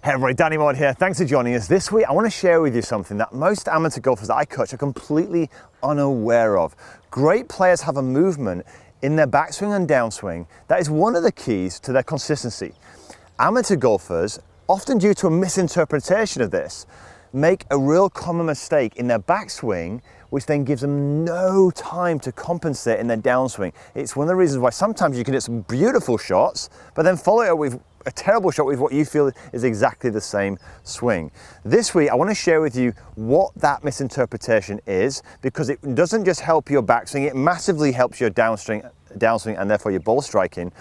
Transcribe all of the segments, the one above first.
Hey everybody, Danny Maude here. Thanks for joining us. This week I want to share with you something that most amateur golfers that I coach are completely unaware of. Great players have a movement in their backswing and downswing that is one of the keys to their consistency. Amateur golfers, often due to a misinterpretation of this, make a real common mistake in their backswing, which then gives them no time to compensate in their downswing. It's one of the reasons why sometimes you can hit some beautiful shots, but then follow it with a terrible shot with what you feel is exactly the same swing. This week, I want to share with you what that misinterpretation is, because it doesn't just help your backswing, it massively helps your downswing and therefore your ball striking.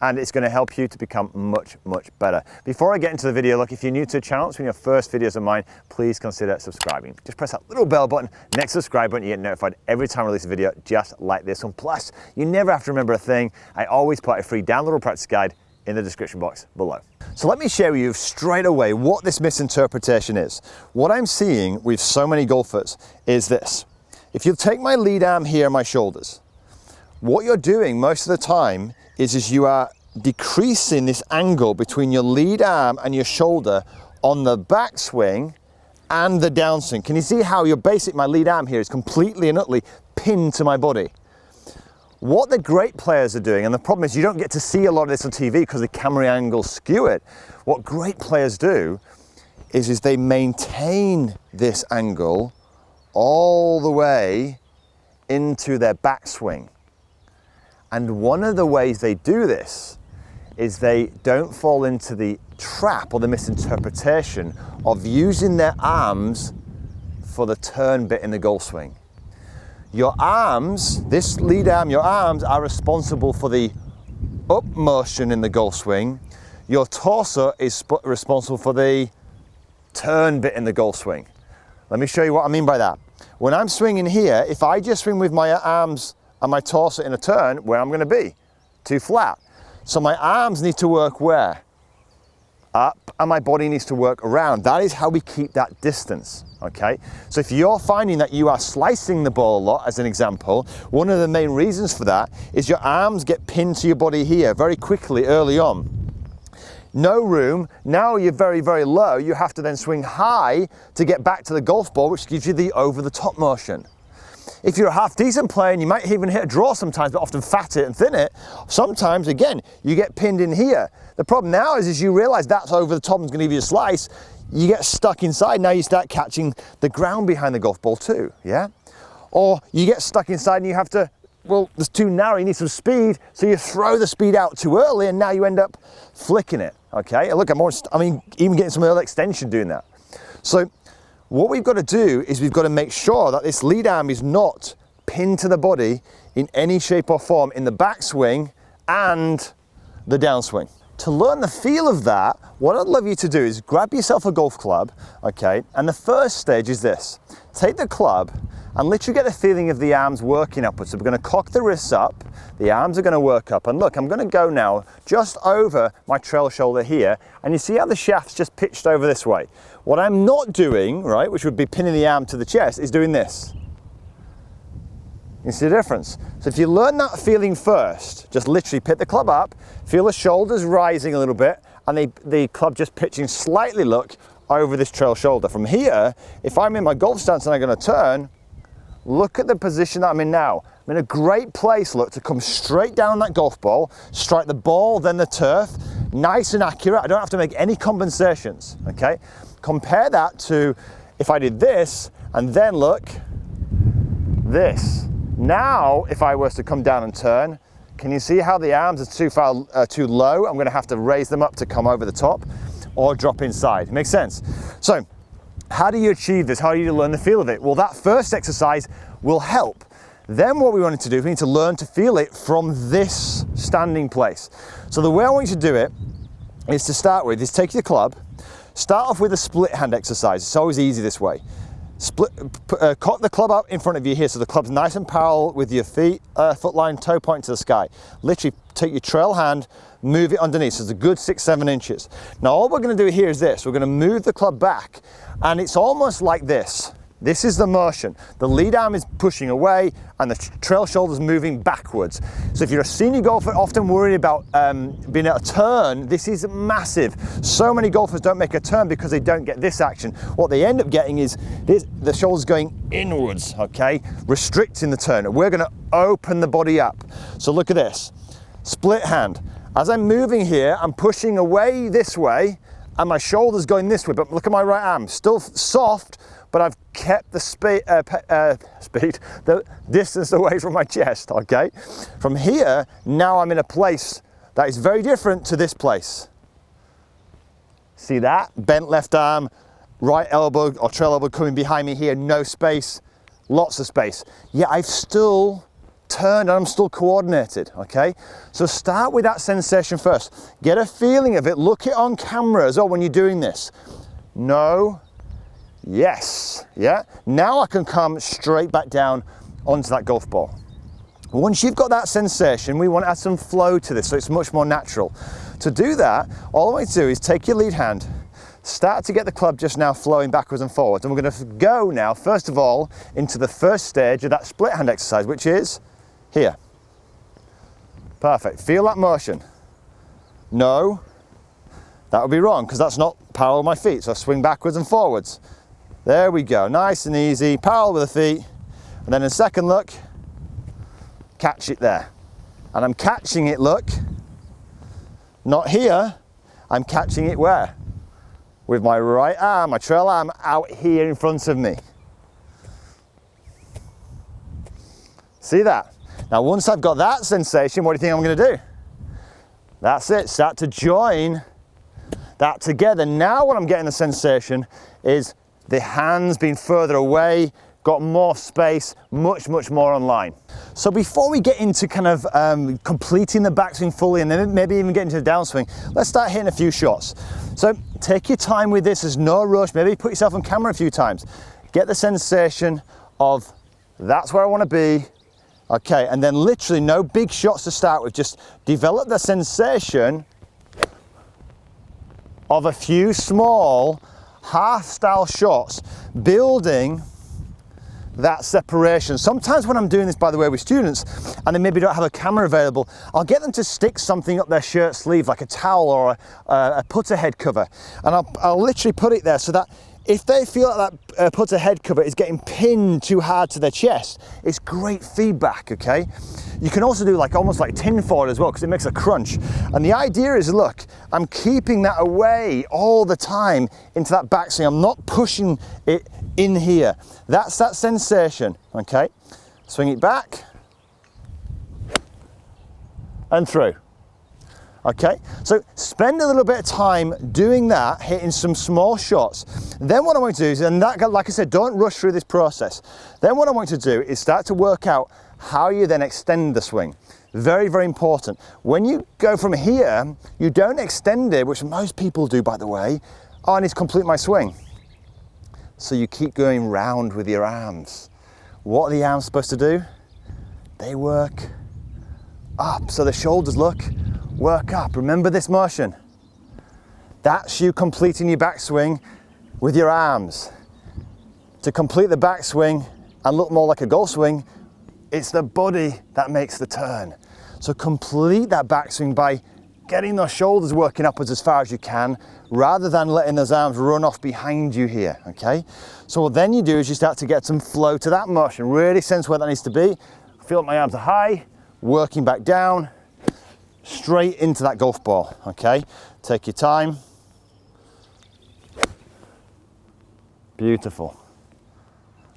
And it's going to help you to become much, much better. Before I get into the video, look, if you're new to the channel, it's one of your first videos of mine, please consider subscribing. Just press that little bell button next to the subscribe button, you get notified every time I release a video just like this one. Plus, you never have to remember a thing. I always put a free downloadable practice guide in the description box below. So let me share with you straight away what this misinterpretation is. What I'm seeing with so many golfers is this. If you take my lead arm here and my shoulders, what you're doing most of the time is you are decreasing this angle between your lead arm and your shoulder on the backswing and the downswing. Can you see how my lead arm here is completely and utterly pinned to my body? What the great players are doing, and the problem is you don't get to see a lot of this on TV because the camera angles skew it. What great players do is they maintain this angle all the way into their backswing. And one of the ways they do this is they don't fall into the trap or the misinterpretation of using their arms for the turn bit in the golf swing. Your arms, this lead arm, your arms are responsible for the up motion in the golf swing. Your torso is responsible for the turn bit in the golf swing. Let me show you what I mean by that. When I'm swinging here, if I just swing with my arms and my torso in a turn, where I'm going to be? Too flat. So my arms need to work where? Up, and my body needs to work around. That is how we keep that distance, okay? So if you're finding that you are slicing the ball a lot, as an example, one of the main reasons for that is your arms get pinned to your body here very quickly early on. No room, now you're very, very low, you have to then swing high to get back to the golf ball, which gives you the over-the-top motion. If you're a half-decent player, and you might even hit a draw sometimes, but often fat it and thin it, sometimes, again, you get pinned in here. The problem now is you realize that's over the top and it's going to give you a slice, you get stuck inside, now you start catching the ground behind the golf ball too, yeah? Or you get stuck inside and you have to, well, it's too narrow, you need some speed, so you throw the speed out too early and now you end up flicking it, okay? Look, even getting some early extension doing that. So, what we've got to do is we've got to make sure that this lead arm is not pinned to the body in any shape or form in the backswing and the downswing. To learn the feel of that, what I'd love you to do is grab yourself a golf club, okay? And the first stage is this. Take the club and literally get the feeling of the arms working upwards. So we're going to cock the wrists up, the arms are going to work up. And look, I'm going to go now just over my trail shoulder here. And you see how the shaft's just pitched over this way. What I'm not doing, right, which would be pinning the arm to the chest, is doing this. You see the difference? So if you learn that feeling first, just literally pick the club up, feel the shoulders rising a little bit, and the club just pitching slightly, look, over this trail shoulder. From here, if I'm in my golf stance and I'm going to turn, look at the position that I'm in now. I'm in a great place, look, to come straight down that golf ball, strike the ball, then the turf, nice and accurate. I don't have to make any compensations, okay? Compare that to if I did this, and then look, this. Now, if I was to come down and turn, can you see how the arms are too low? I'm going to have to raise them up to come over the top or drop inside. Makes sense? So, how do you achieve this? How do you learn the feel of it? Well, that first exercise will help. Then what we wanted to do is we need to learn to feel it from this standing place. So the way I want you to do it is to start with, is take your club, start off with a split hand exercise. It's always easy this way. Cock the club up in front of you here so the club's nice and parallel with your feet, foot line, toe point to the sky. Literally take your trail hand, move it underneath, so it's a good 6-7 inches. Now all we're going to do here is this, we're going to move the club back and it's almost like this. This is the motion. The lead arm is pushing away and the trail shoulder's moving backwards. So if you're a senior golfer often worried about being able to turn, this is massive. So many golfers don't make a turn because they don't get this action. What they end up getting is the shoulders going inwards, okay? Restricting the turn. We're gonna open the body up. So look at this, split hand. As I'm moving here, I'm pushing away this way and my shoulder's going this way, but look at my right arm, still soft, but I've kept the the distance away from my chest, okay? From here, now I'm in a place that is very different to this place. See that? Bent left arm, right elbow or trail elbow coming behind me here, no space, lots of space. Yeah, I've still turned and I'm still coordinated, okay? So start with that sensation first. Get a feeling of it, look it on camera as well when you're doing this. No. Yes, yeah. Now I can come straight back down onto that golf ball. Once you've got that sensation, we want to add some flow to this so it's much more natural. To do that, all I want to do is take your lead hand, start to get the club just now flowing backwards and forwards. And we're going to go now, first of all, into the first stage of that split hand exercise, which is here. Perfect. Feel that motion. No, that would be wrong because that's not parallel with my feet. So I swing backwards and forwards. There we go, nice and easy, parallel with the feet. And then in second look, catch it there. And I'm catching it, look, not here, I'm catching it where? With my right arm, my trail arm out here in front of me. See that? Now once I've got that sensation, what do you think I'm gonna do? That's it, start to join that together. Now what I'm getting the sensation is the hands being further away, got more space, much more online. So before we get into kind of completing the backswing fully and then maybe even getting to the downswing, let's start hitting a few shots. So take your time with this, there's no rush, maybe put yourself on camera a few times. Get the sensation of, that's where I want to be, okay, and then literally no big shots to start with, just develop the sensation of a few small half-style shots, building that separation. Sometimes when I'm doing this, by the way, with students, and they maybe don't have a camera available, I'll get them to stick something up their shirt sleeve, like a towel or a putter head cover, and I'll literally put it there so that if they feel like that putter head cover is getting pinned too hard to their chest, it's great feedback, okay? You can also do like almost like tin foil as well because it makes a crunch. And the idea is, look, I'm keeping that away all the time into that backswing. I'm not pushing it in here. That's that sensation, okay? Swing it back and through. Okay, so spend a little bit of time doing that, hitting some small shots. Then what I want to do is, and that, like I said, don't rush through this process. Then what I want to do is start to work out how you then extend the swing. Very important. When you go from here, you don't extend it, which most people do, by the way. Oh, I need to complete my swing. So you keep going round with your arms. What are the arms supposed to do? They work up. So the shoulders, look, work up. Remember this motion. That's you completing your backswing with your arms. To complete the backswing and look more like a golf swing, it's the body that makes the turn. So complete that backswing by getting those shoulders working upwards as far as you can, rather than letting those arms run off behind you here, okay? So what then you do is you start to get some flow to that motion. Really sense where that needs to be. Feel like my arms are high, working back down, straight into that golf ball, okay? Take your time. Beautiful.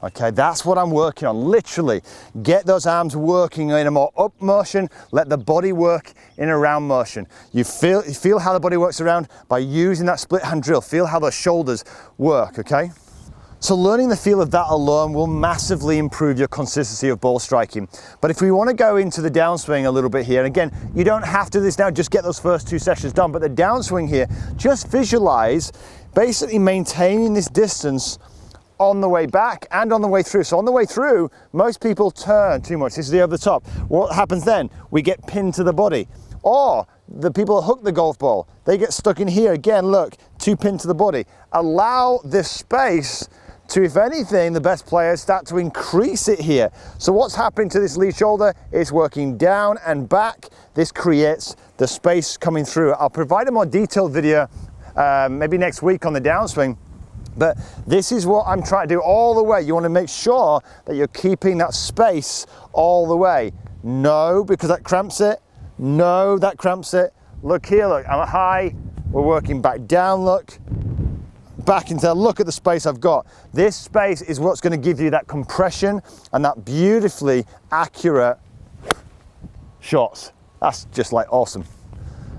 Okay, that's what I'm working on, literally. Get those arms working in a more up motion, let the body work in a round motion. You feel how the body works around by using that split hand drill. Feel how those shoulders work, okay? So learning the feel of that alone will massively improve your consistency of ball striking. But if we want to go into the downswing a little bit here, and again, you don't have to do this now, just get those first 2 sessions done, but the downswing here, just visualize basically maintaining this distance on the way back and on the way through. So on the way through, most people turn too much. This is the over the top. What happens then? We get pinned to the body. Or the people that hook the golf ball, they get stuck in here. Again, look, too pinned to the body. Allow this space to, if anything, the best players start to increase it here. So what's happening to this lead shoulder? It's working down and back. This creates the space coming through. I'll provide a more detailed video maybe next week on the downswing, but this is what I'm trying to do all the way. You want to make sure that you're keeping that space all the way. No, because that cramps it. No, that cramps it. Look here, look, I'm high. We're working back down, look. Back into, look at the space I've got. This space is what's going to give you that compression and that beautifully accurate shots. That's just like awesome.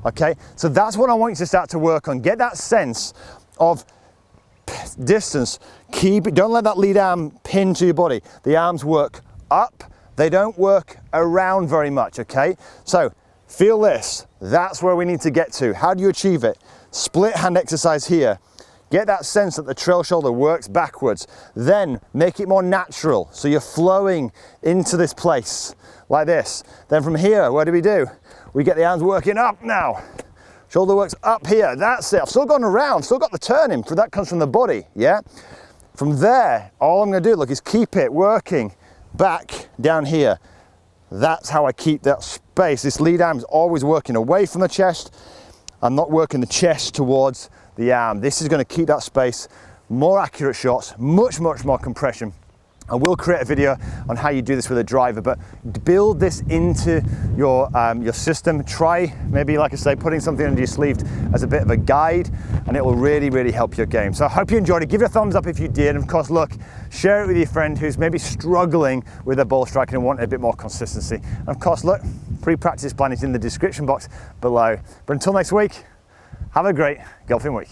Okay, so that's what I want you to start to work on. Get that sense of distance. Keep it, don't let that lead arm pin to your body. The arms work up, they don't work around very much, okay? So feel this, that's where we need to get to. How do you achieve it? Split hand exercise here. Get that sense that the trail shoulder works backwards. Then make it more natural. So you're flowing into this place like this. Then from here, what do? We get the arms working up now. Shoulder works up here, that's it. I've still gone around, still got the turning, that comes from the body, yeah? From there, all I'm gonna do, look, is keep it working back down here. That's how I keep that space. This lead arm is always working away from the chest. I'm not working the chest towards the arm. This is going to keep that space, more accurate shots, much more compression. I will create a video on how you do this with a driver, but build this into your system. Try maybe, like I say, putting something under your sleeve as a bit of a guide, and it will really help your game. So I hope you enjoyed it. Give it a thumbs up if you did, and of course, look, share it with your friend who's maybe struggling with their ball striking and wanting a bit more consistency. And of course, look, pre-practice plan is in the description box below. But until next week, have a great golfing week.